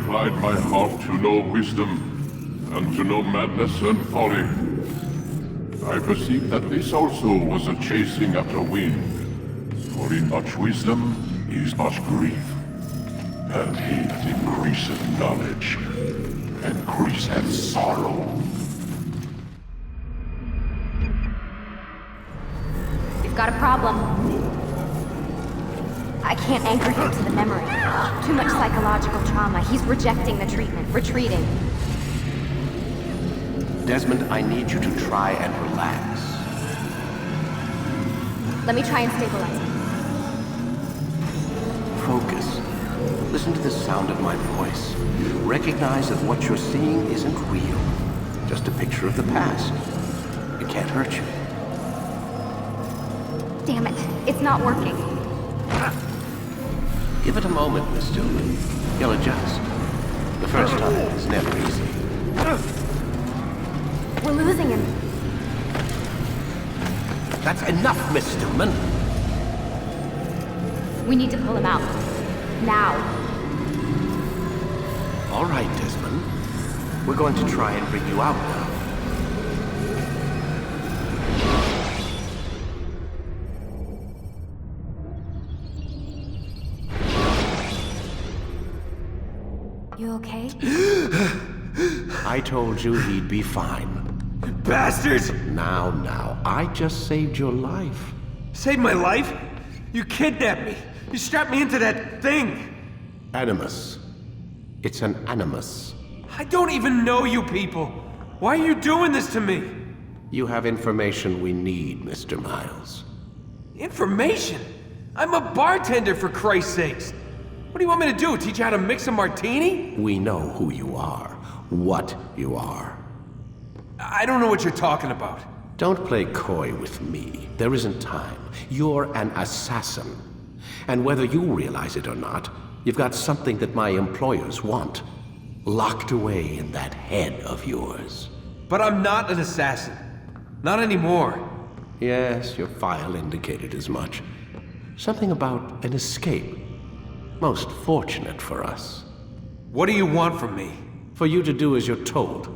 inclined my heart to know wisdom, and to know madness and folly. I perceived that this also was a chasing after wind. For in much wisdom is much grief, and he that increaseth knowledge increaseth sorrow. We've got a problem. I can't anchor him to the memory. Too much psychological trauma. He's rejecting the treatment, retreating. Desmond, I need you to try and relax. Let me try and stabilize him. Focus. Listen to the sound of my voice. Recognize that what you're seeing isn't real. Just a picture of the past. It can't hurt you. Damn it, it's not working. Give it a moment, Miss Stillman. You'll adjust. The first time is never easy. We're losing him. That's enough, Miss Stillman. We need to pull him out. Now. All right, Desmond. We're going to try and bring you out now. You okay? I told you he'd be fine. Bastards! Now, I just saved your life. Saved my life? You kidnapped me. You strapped me into that thing. Animus. It's an animus. I don't even know you people. Why are you doing this to me? You have information we need, Mr. Miles. Information? I'm a bartender, for Christ's sakes. What do you want me to do? Teach you how to mix a martini? We know who you are. What you are. I don't know what you're talking about. Don't play coy with me. There isn't time. You're an assassin. And whether you realize it or not, you've got something that my employers want. Locked away in that head of yours. But I'm not an assassin. Not anymore. Yes, your file indicated as much. Something about an escape. Most fortunate for us. What do you want from me? For you to do as you're told.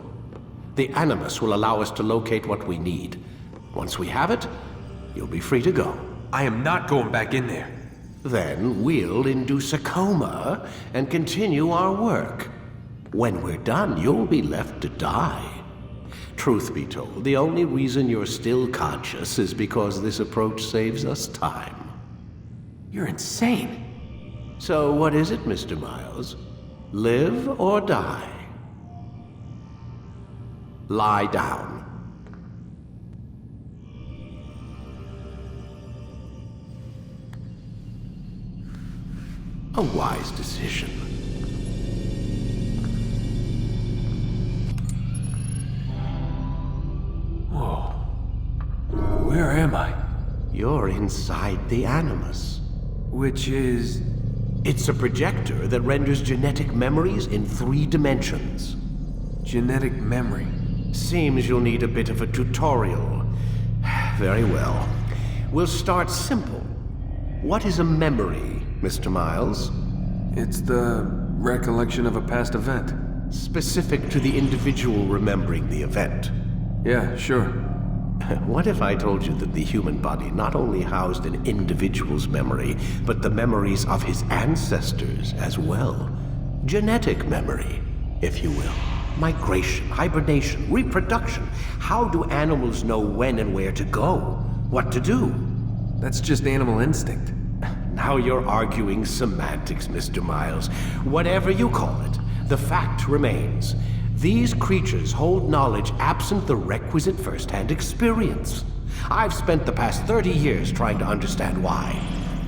The Animus will allow us to locate what we need. Once we have it, you'll be free to go. I am not going back in there. Then we'll induce a coma and continue our work. When we're done, you'll be left to die. Truth be told, the only reason you're still conscious is because this approach saves us time. You're insane. So what is it, Mr. Miles? Live or die? Lie down. A wise decision. Whoa. Where am I? You're inside the Animus. Which is... It's a projector that renders genetic memories in 3 dimensions. Genetic memory. Seems you'll need a bit of a tutorial. Very well. We'll start simple. What is a memory, Mr. Miles? It's the recollection of a past event. Specific to the individual remembering the event. Yeah, sure. What if I told you that the human body not only housed an individual's memory, but the memories of his ancestors as well? Genetic memory, if you will. Migration, hibernation, reproduction. How do animals know when and where to go? What to do? That's just animal instinct. Now you're arguing semantics, Mr. Miles. Whatever you call it, the fact remains. These creatures hold knowledge absent the requisite first-hand experience. I've spent the past 30 years trying to understand why.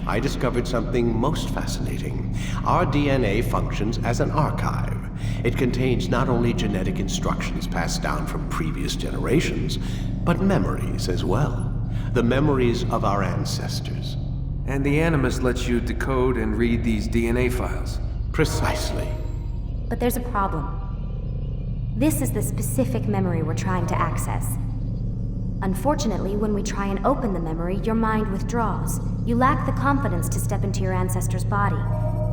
I discovered something most fascinating. Our DNA functions as an archive. It contains not only genetic instructions passed down from previous generations, but memories as well. The memories of our ancestors. And the Animus lets you decode and read these DNA files. Precisely. But there's a problem. This is the specific memory we're trying to access. Unfortunately, when we try and open the memory, your mind withdraws. You lack the confidence to step into your ancestor's body.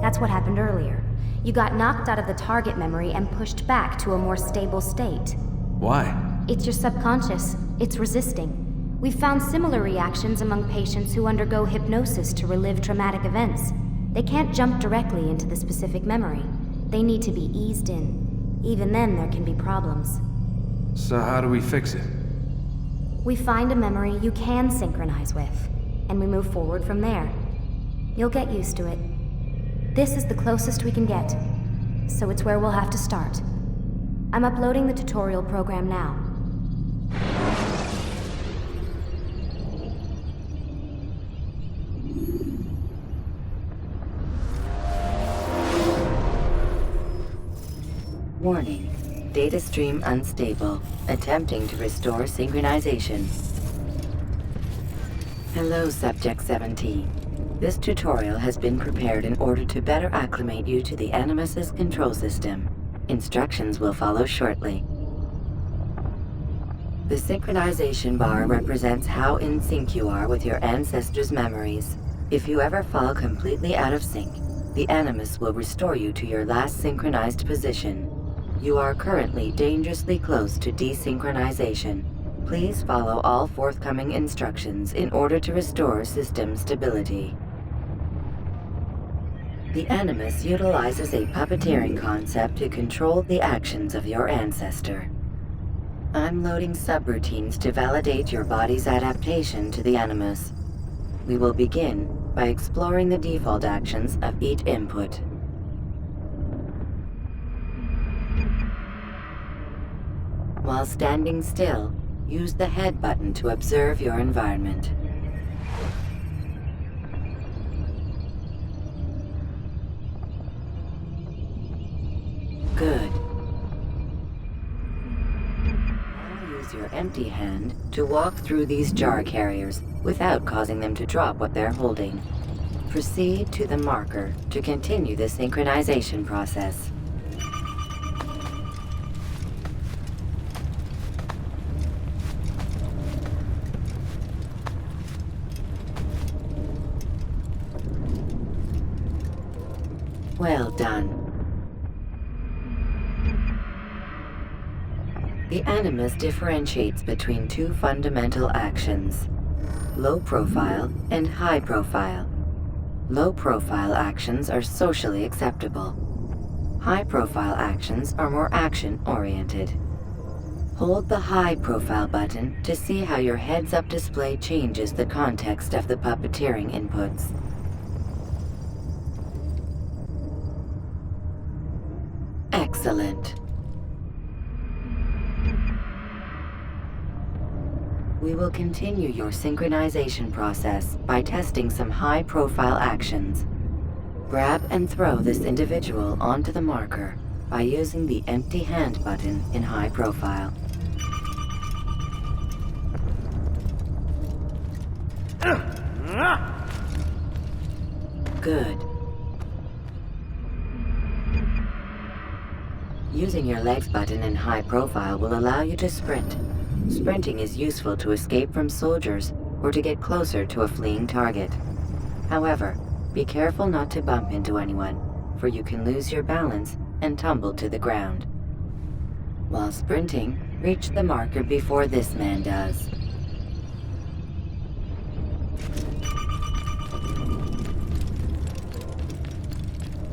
That's what happened earlier. You got knocked out of the target memory and pushed back to a more stable state. Why? It's your subconscious. It's resisting. We've found similar reactions among patients who undergo hypnosis to relive traumatic events. They can't jump directly into the specific memory. They need to be eased in. Even then, there can be problems. So how do we fix it? We find a memory you can synchronize with, and we move forward from there. You'll get used to it. This is the closest we can get, so it's where we'll have to start. I'm uploading the tutorial program now. Warning. Data stream unstable. Attempting to restore synchronization. Hello, Subject 17. This tutorial has been prepared in order to better acclimate you to the Animus's control system. Instructions will follow shortly. The synchronization bar represents how in sync you are with your ancestors' memories. If you ever fall completely out of sync, the Animus will restore you to your last synchronized position. You are currently dangerously close to desynchronization. Please follow all forthcoming instructions in order to restore system stability. The Animus utilizes a puppeteering concept to control the actions of your ancestor. I'm loading subroutines to validate your body's adaptation to the Animus. We will begin by exploring the default actions of each input. While standing still, use the head button to observe your environment. Good. Now use your empty hand to walk through these jar carriers without causing them to drop what they're holding. Proceed to the marker to continue the synchronization process. Well done. The Animus differentiates between two fundamental actions: low profile and high profile. Low profile actions are socially acceptable. High profile actions are more action-oriented. Hold the high profile button to see how your heads-up display changes the context of the puppeteering inputs. Excellent. We will continue your synchronization process by testing some high-profile actions. Grab and throw this individual onto the marker by using the empty hand button in high profile. Good. Using your legs button in high profile will allow you to sprint. Sprinting is useful to escape from soldiers or to get closer to a fleeing target. However, be careful not to bump into anyone, for you can lose your balance and tumble to the ground. While sprinting, reach the marker before this man does.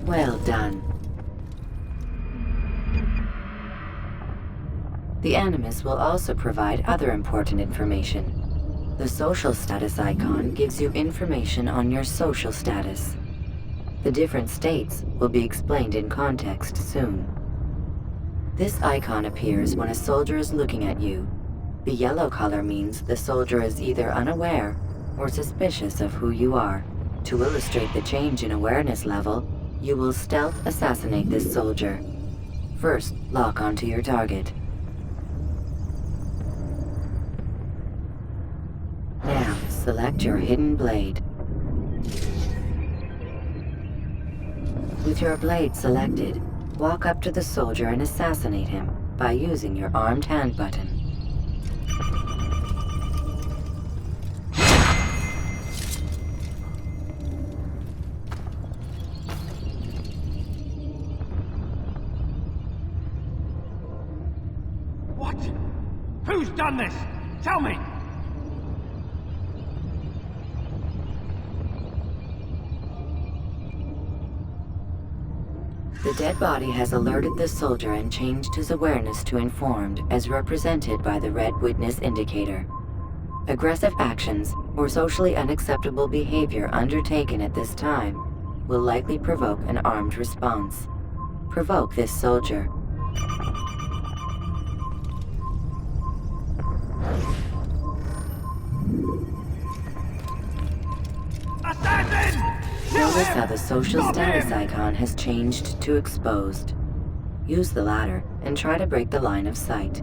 Well done. The Animus will also provide other important information. The social status icon gives you information on your social status. The different states will be explained in context soon. This icon appears when a soldier is looking at you. The yellow color means the soldier is either unaware or suspicious of who you are. To illustrate the change in awareness level, you will stealth assassinate this soldier. First, lock onto your target. Now, select your hidden blade. With your blade selected, walk up to the soldier and assassinate him by using your armed hand button. What? Who's done this? Tell me! The dead body has alerted the soldier and changed his awareness to informed, as represented by the red witness indicator. Aggressive actions or socially unacceptable behavior undertaken at this time will likely provoke an armed response. Provoke this soldier. Assassin! Notice how the social status icon has changed to exposed. Use the ladder and try to break the line of sight.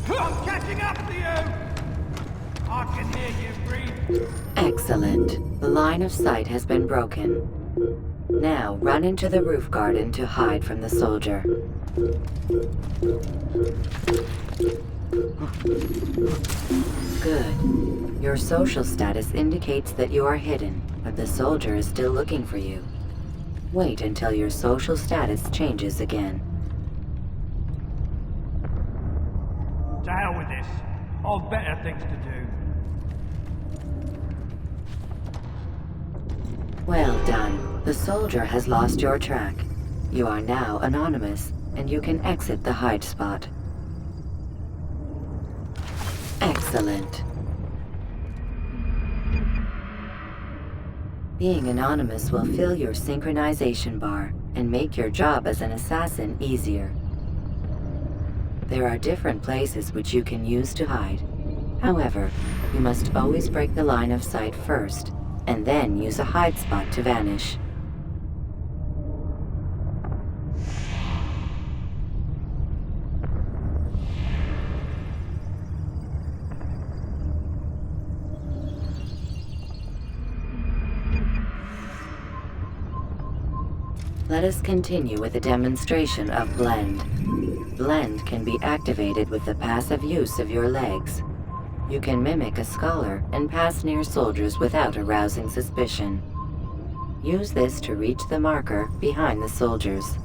I'm catching up to you! I can hear you breathe. Excellent. The line of sight has been broken. Now run into the roof garden to hide from the soldier. Good. Your social status indicates that you are hidden, but the soldier is still looking for you. Wait until your social status changes again. To hell with this. I've better things to do. Well done. The soldier has lost your track. You are now anonymous, and you can exit the hide spot. Excellent. Being anonymous will fill your synchronization bar and make your job as an assassin easier. There are different places which you can use to hide. However, you must always break the line of sight first, and then use a hide spot to vanish. Let us continue with a demonstration of Blend. Blend can be activated with the passive use of your legs. You can mimic a scholar and pass near soldiers without arousing suspicion. Use this to reach the marker behind the soldiers.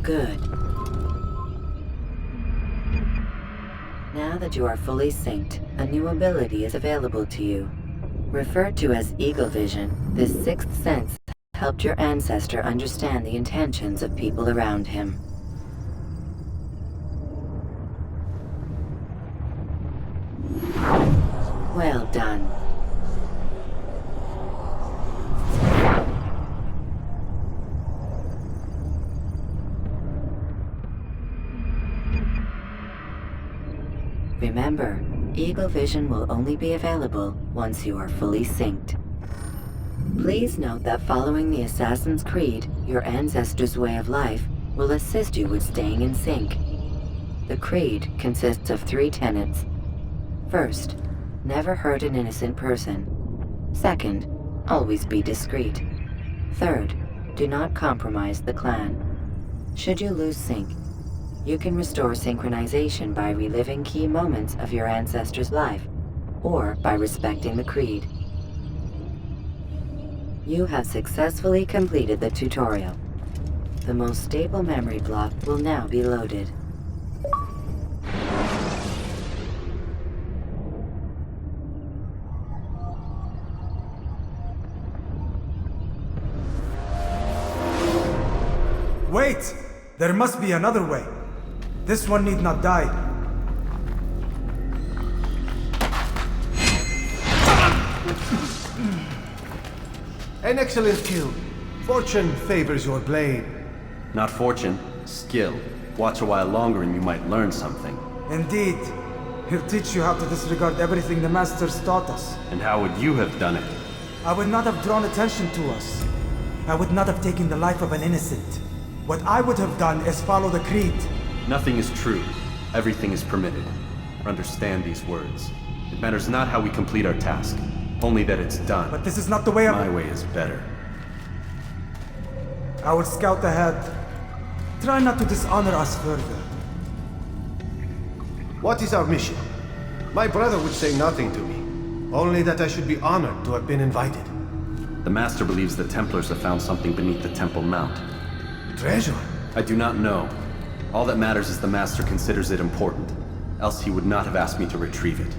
Good. Now that you are fully synced, a new ability is available to you. Referred to as Eagle Vision, this sixth sense helped your ancestor understand the intentions of people around him. Well done. Remember, Eagle Vision will only be available once you are fully synced. Please note that following the Assassin's Creed, your ancestors' way of life, will assist you with staying in sync. The Creed consists of 3 tenets. First, never hurt an innocent person. Second, always be discreet. Third, do not compromise the clan. Should you lose sync, you can restore synchronization by reliving key moments of your ancestor's life, or by respecting the Creed. You have successfully completed the tutorial. The most stable memory block will now be loaded. Wait! There must be another way. This one need not die. An excellent kill. Fortune favors your blade. Not fortune, skill. Watch a while longer and you might learn something. Indeed. He'll teach you how to disregard everything the Masters taught us. And how would you have done it? I would not have drawn attention to us. I would not have taken the life of an innocent. What I would have done is follow the Creed. Nothing is true. Everything is permitted. Understand these words. It matters not how we complete our task, only that it's done. But this is not the way My way is better. I will scout ahead. Try not to dishonor us further. What is our mission? My brother would say nothing to me. Only that I should be honored to have been invited. The Master believes the Templars have found something beneath the Temple Mount. Treasure? I do not know. All that matters is the Master considers it important. Else he would not have asked me to retrieve it.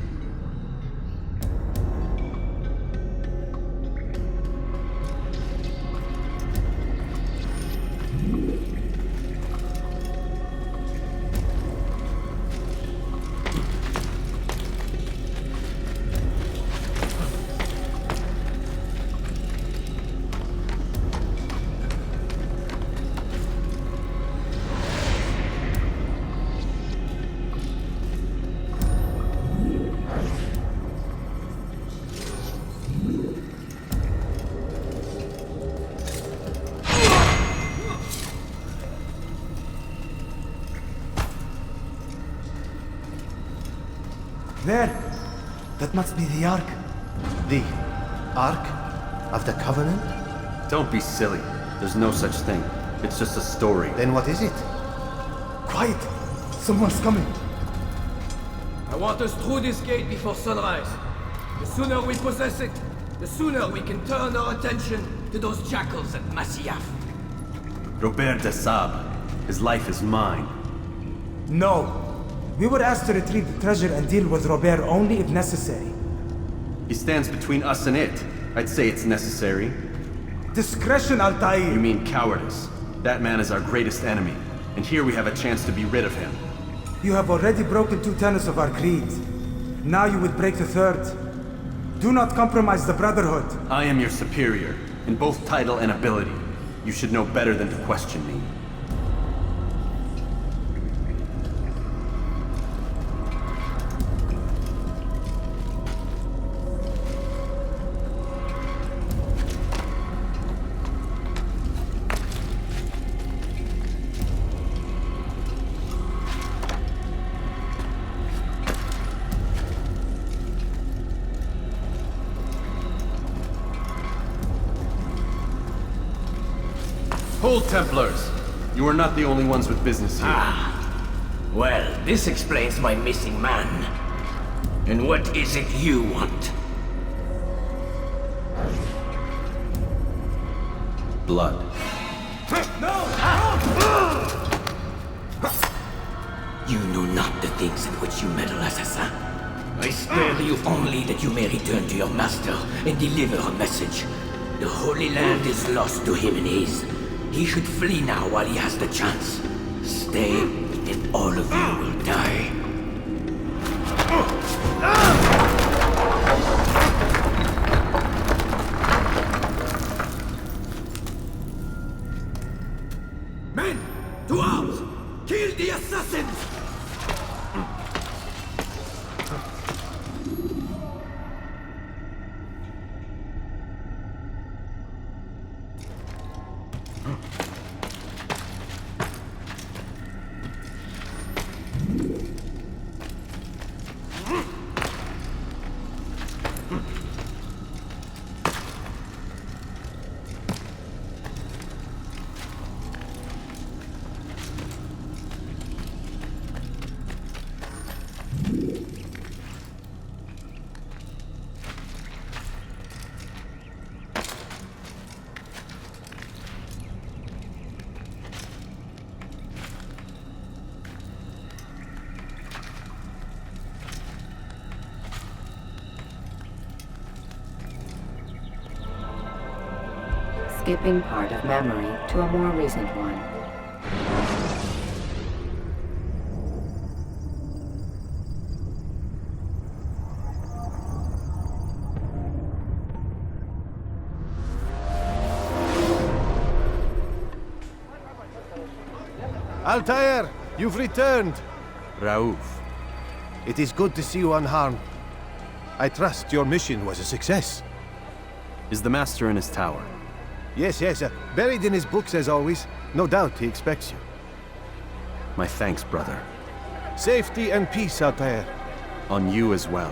There! That must be the Ark. The Ark of the Covenant? Don't be silly. There's no such thing. It's just a story. Then what is it? Quiet! Someone's coming! I want us through this gate before sunrise. The sooner we possess it, the sooner we can turn our attention to those jackals at Masyaf. Robert de Sable. His life is mine. No! We were asked to retrieve the treasure and deal with Robert only if necessary. He stands between us and it. I'd say it's necessary. Discretion, Altair! You mean cowardice. That man is our greatest enemy, and here we have a chance to be rid of him. You have already broken 2 tenets of our creed. Now you would break the 3rd. Do not compromise the Brotherhood. I am your superior, in both title and ability. You should know better than to question me. Hold, Templars! You are not the only ones with business here. Well, this explains my missing man. And what is it you want? Blood. You know not the things in which you meddle, assassin. I spare you only that you may return to your master and deliver a message. The Holy Land is lost to him and his. He should flee now while he has the chance. Stay, and all of you will die. Men! To arms! Kill the assassins! Skipping part of memory to a more recent one. Altair, you've returned. Raouf. It is good to see you unharmed. I trust your mission was a success. Is the Master in his tower? Yes, buried in his books as always. No doubt he expects you. My thanks, brother. Safety and peace, Altair. On you as well.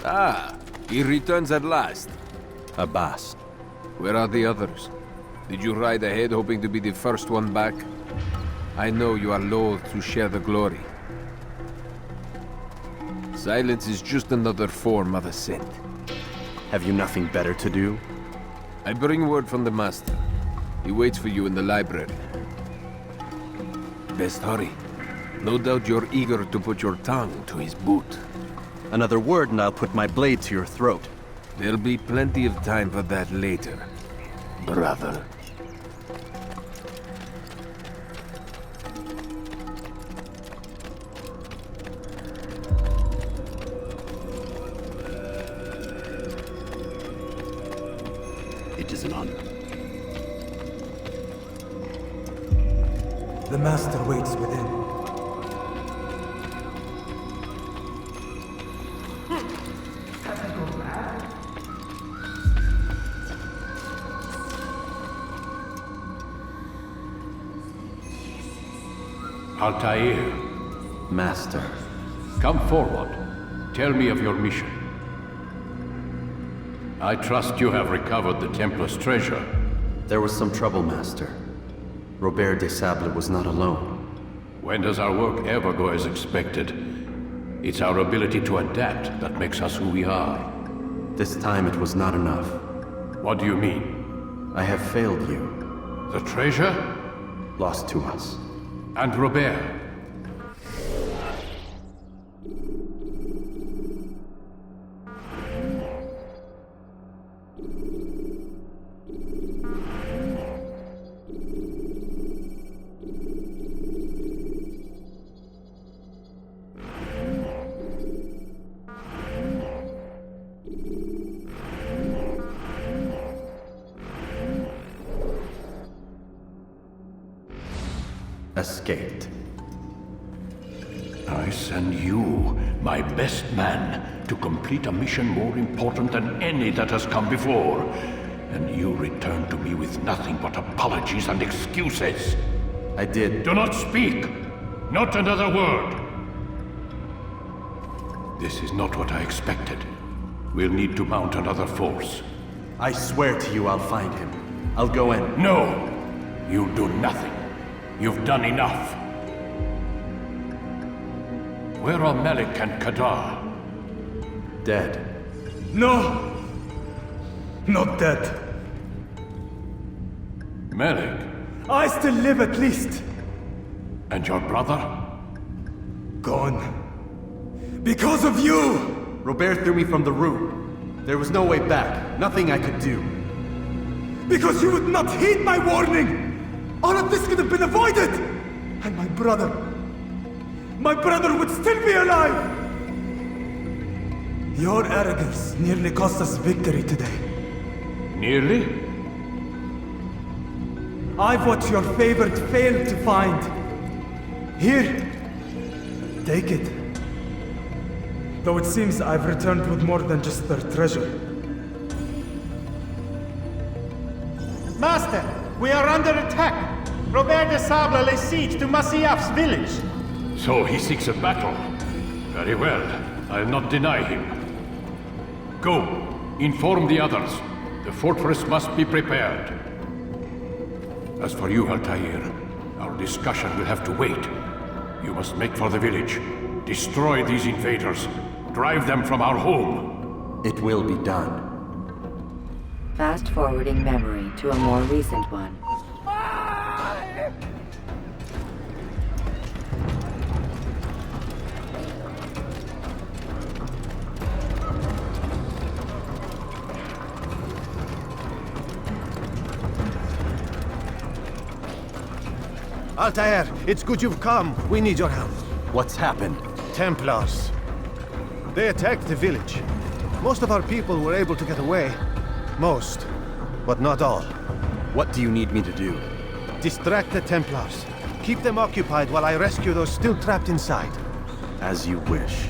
Ah, he returns at last. Abbas. Where are the others? Did you ride ahead hoping to be the first one back? I know you are loath to share the glory. Silence is just another form of assent. Have you nothing better to do? I bring word from the Master. He waits for you in the library. Best hurry. No doubt you're eager to put your tongue to his boot. Another word and I'll put my blade to your throat. There'll be plenty of time for that later, brother. It is an honor. The Master waits within. Altair, Master. come forward. Tell me of your mission. I trust you have recovered the Templar's treasure. There was some trouble, Master. Robert de Sable was not alone. When does our work ever go as expected? It's our ability to adapt that makes us who we are. This time it was not enough. What do you mean? I have failed you. The treasure? Lost to us. And Robert? Escaped. I send you, my best man, to complete a mission more important than any that has come before. And you return to me with nothing but apologies and excuses. I did. Do not speak! Not another word! This is not what I expected. We'll need to mount another force. I swear to you I'll find him. I'll go in. No! You'll do nothing. You've done enough. Where are Malik and Kadar? Dead. No! Not dead. Malik? I still live at least. And your brother? Gone. Because of you! Robert threw me from the room. There was no way back. Nothing I could do. Because you would not heed my warning! All of this could have been avoided! And my brother would still be alive! Your arrogance nearly cost us victory today. Nearly? I've what your favorite failed to find. Here, take it. Though it seems I've returned with more than just their treasure. Master, we are under attack. Robert de Sable lays siege to Masyaf's village. So he seeks a battle. Very well. I'll not deny him. Go. Inform the others. The fortress must be prepared. As for you, Altair, our discussion will have to wait. You must make for the village. Destroy these invaders. Drive them from our home. It will be done. Fast-forwarding memory to a more recent one. Altair, it's good you've come. We need your help. What's happened? Templars. They attacked the village. Most of our people were able to get away. Most, but not all. What do you need me to do? Distract the Templars. Keep them occupied while I rescue those still trapped inside. As you wish.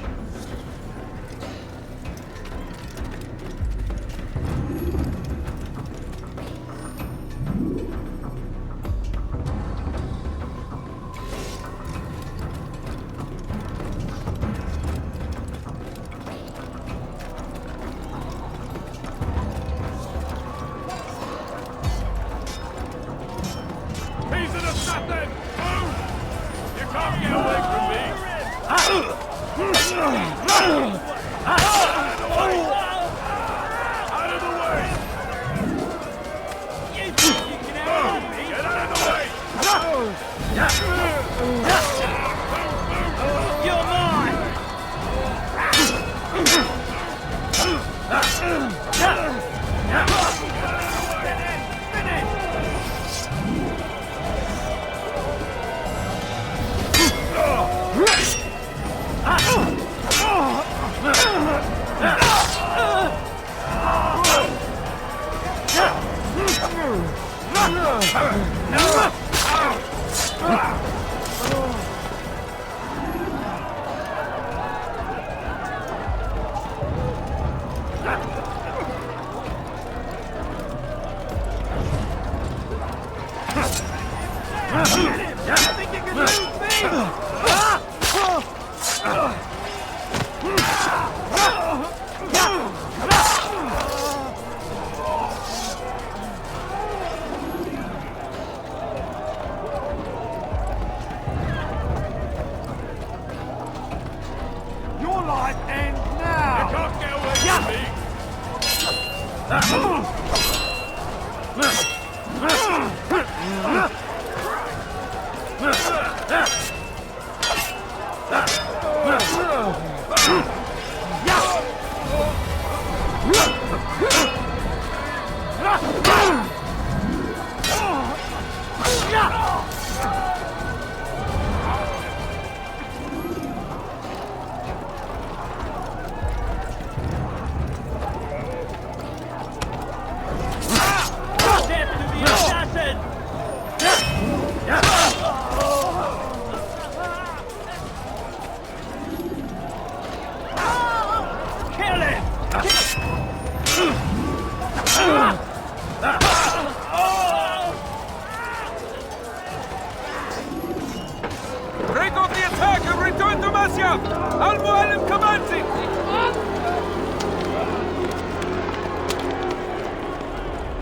Break off the attack and return to Masyaf! Al-Mualim commencing!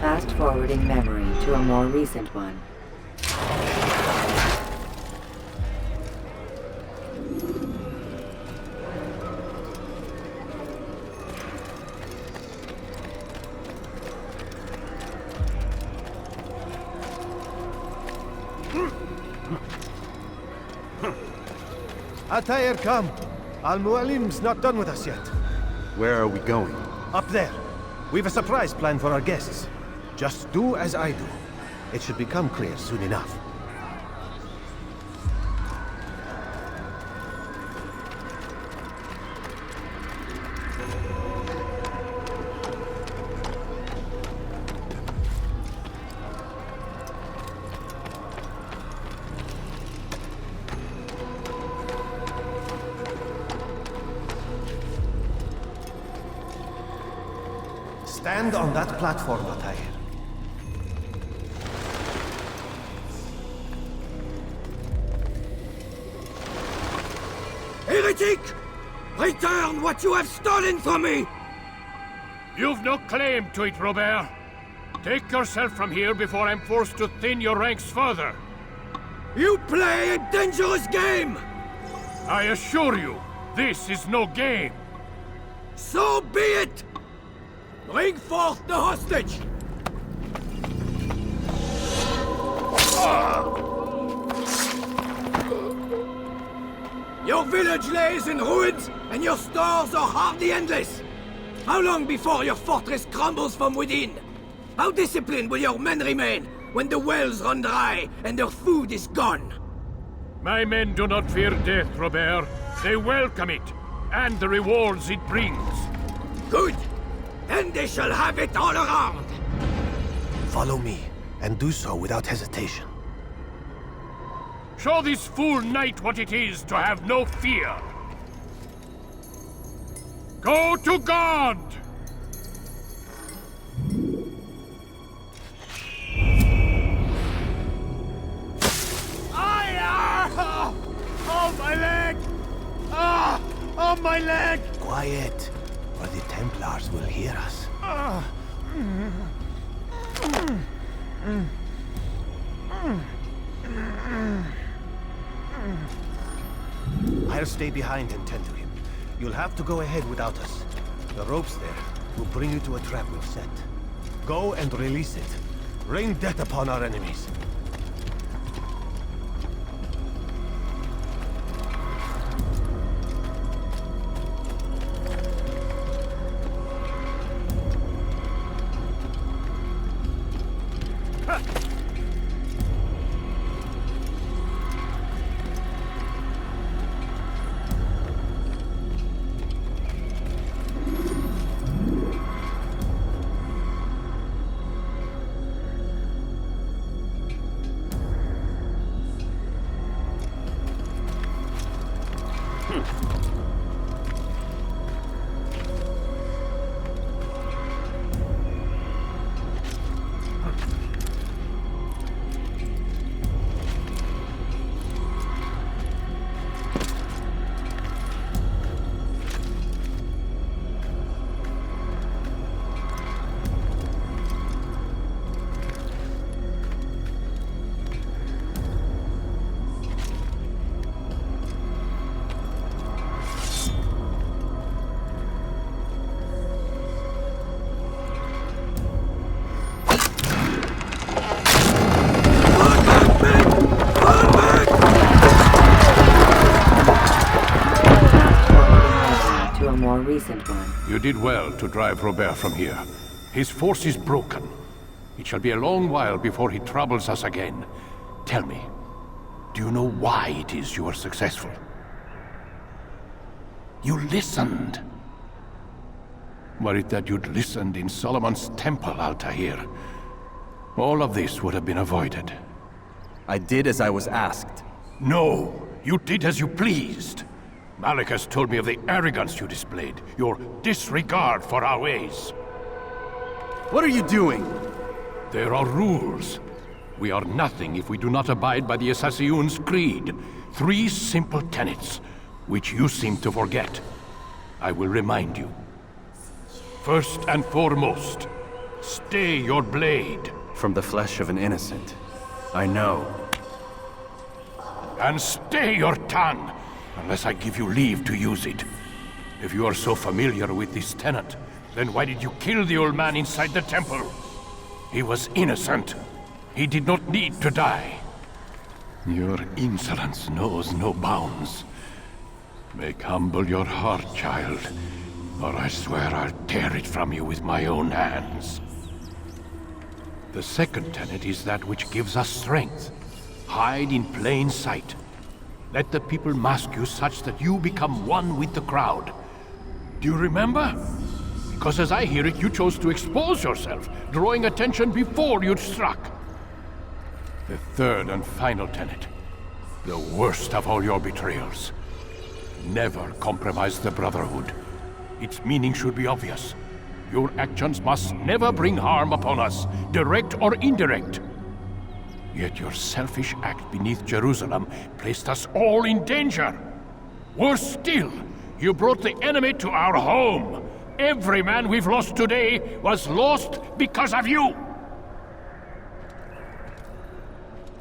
Fast-forwarding memory to a more recent one. Altair, come. Al-Mualim's not done with us yet. Where are we going? Up there. We've a surprise plan for our guests. Just do as I do. It should become clear soon enough. Stand on that platform, Altair. Heretic! Return what you have stolen from me! You've no claim to it, Robert. Take yourself from here before I'm forced to thin your ranks further. You play a dangerous game! I assure you, this is no game. So be it! Bring forth the hostage! Your village lays in ruins, and your stores are hardly endless. How long before your fortress crumbles from within? How disciplined will your men remain when the wells run dry and their food is gone? My men do not fear death, Robert. They welcome it, and the rewards it brings. Good! Then they shall have it all around! Follow me, and do so without hesitation. Show this fool knight what it is to have no fear. Go to God! Oh, my leg! Ah! Oh, my leg! Quiet, or the Templars will hear us. I'll stay behind and tend to him. You'll have to go ahead without us. The ropes there will bring you to a trap we've set. Go and release it. Rain death upon our enemies. Recent one. You did well to drive Robert from here. His force is broken. It shall be a long while before he troubles us again. Tell me, do you know why it is you are successful? You listened. Were it that you'd listened in Solomon's temple, Altair, all of this would have been avoided. I did as I was asked. No, you did as you pleased. Malik has told me of the arrogance you displayed, your disregard for our ways. What are you doing? There are rules. We are nothing if we do not abide by the Assassin's creed. 3 simple tenets, which you seem to forget. I will remind you. First and foremost, stay your blade. From the flesh of an innocent. I know. And stay your tongue, unless I give you leave to use it. If you are so familiar with this tenet, then why did you kill the old man inside the temple? He was innocent. He did not need to die. Your insolence knows no bounds. Make humble your heart, child, or I swear I'll tear it from you with my own hands. The second tenet is that which gives us strength. Hide in plain sight. Let the people mask you such that you become one with the crowd. Do you remember? Because as I hear it, you chose to expose yourself, drawing attention before you'd struck. The third and final tenet. The worst of all your betrayals. Never compromise the Brotherhood. Its meaning should be obvious. Your actions must never bring harm upon us, direct or indirect. Yet your selfish act beneath Jerusalem placed us all in danger. Worse still, you brought the enemy to our home. Every man we've lost today was lost because of you.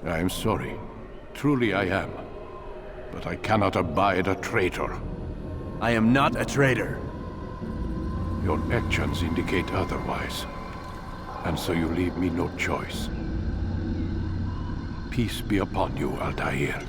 I am sorry. Truly I am. But I cannot abide a traitor. I am not a traitor. Your actions indicate otherwise. And so you leave me no choice. Peace be upon you, Altair.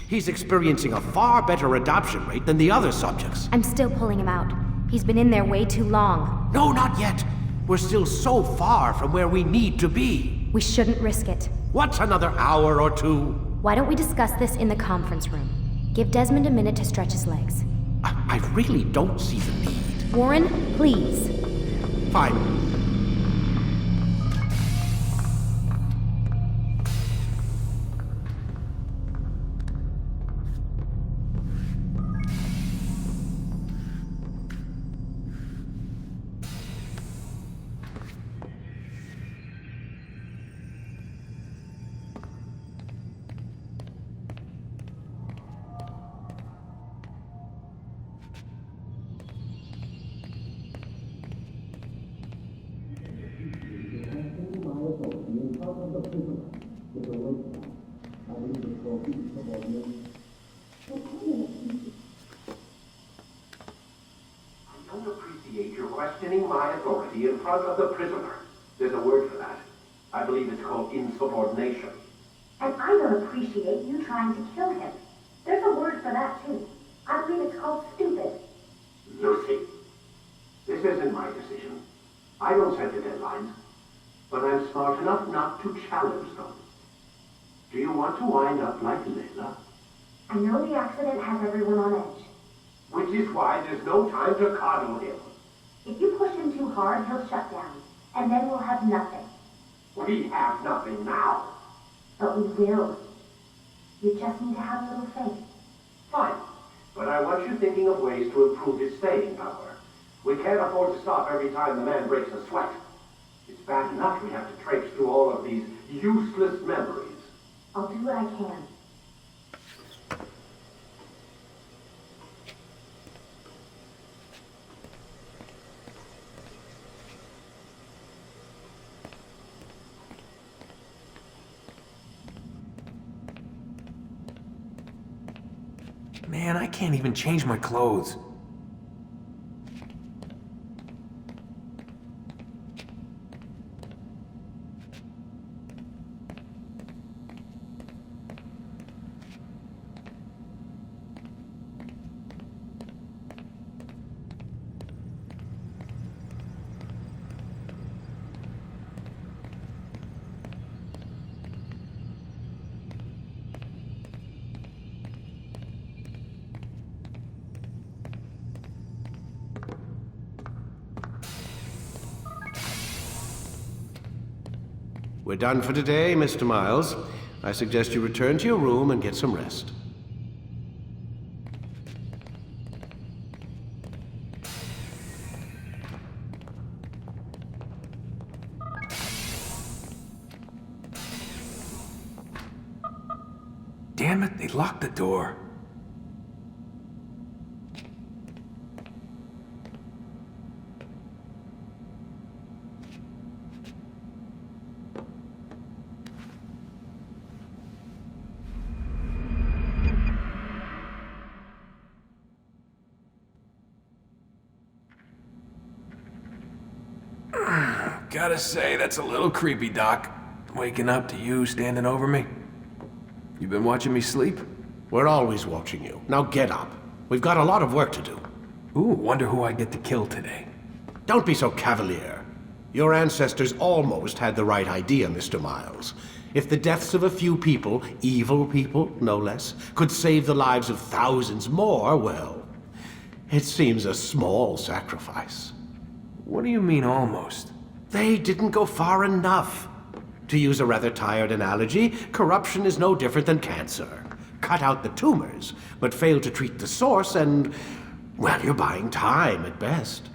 He's experiencing a far better adoption rate than the other subjects. I'm still pulling him out. He's been in there way too long. No, not yet. We're still so far from where we need to be. We shouldn't risk it. What's another hour or two? Why don't we discuss this in the conference room? Give Desmond a minute to stretch his legs. I really don't see the need. Warren, please. Fine. Questioning my authority in front of the prisoner. There's a word for that. I believe it's called insubordination. And I don't appreciate you trying to kill him. There's a word for that, too. I believe it's called stupid. Lucy, this isn't my decision. I don't set the deadlines. But I'm smart enough not to challenge them. Do you want to wind up like Layla? I know the accident has everyone on edge. Which is why there's no time to coddle him. If you push him too hard, he'll shut down. And then we'll have nothing. We have nothing now. But we will. You just need to have a little faith. Fine. But I want you thinking of ways to improve his staying power. We can't afford to stop every time the man breaks a sweat. It's bad enough we have to traipse through all of these useless memories. I'll do what I can. Man, I can't even change my clothes. We're done for today, Mr. Miles. I suggest you return to your room and get some rest. Damn it, they locked the door. Gotta say, that's a little creepy, Doc. Waking up to you standing over me. You been watching me sleep? We're always watching you. Now get up. We've got a lot of work to do. Ooh, wonder who I get to kill today. Don't be so cavalier. Your ancestors almost had the right idea, Mr. Miles. If the deaths of a few people, evil people, no less, could save the lives of thousands more, well, it seems a small sacrifice. What do you mean, almost? They didn't go far enough. To use a rather tired analogy, corruption is no different than cancer. Cut out the tumors, but fail to treat the source and, well, you're buying time at best.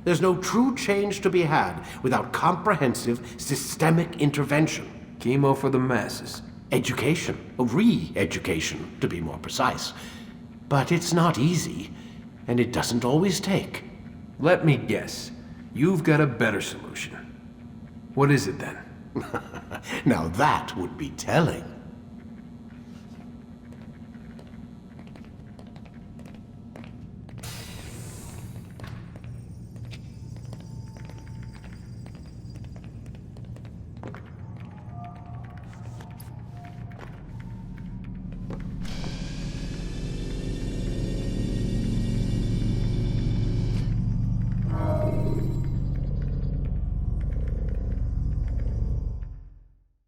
There's no true change to be had without comprehensive, systemic intervention. Chemo for the masses. Education, re-education, to be more precise. But it's not easy, and it doesn't always take. Let me guess. You've got a better solution. What is it then? Now that would be telling.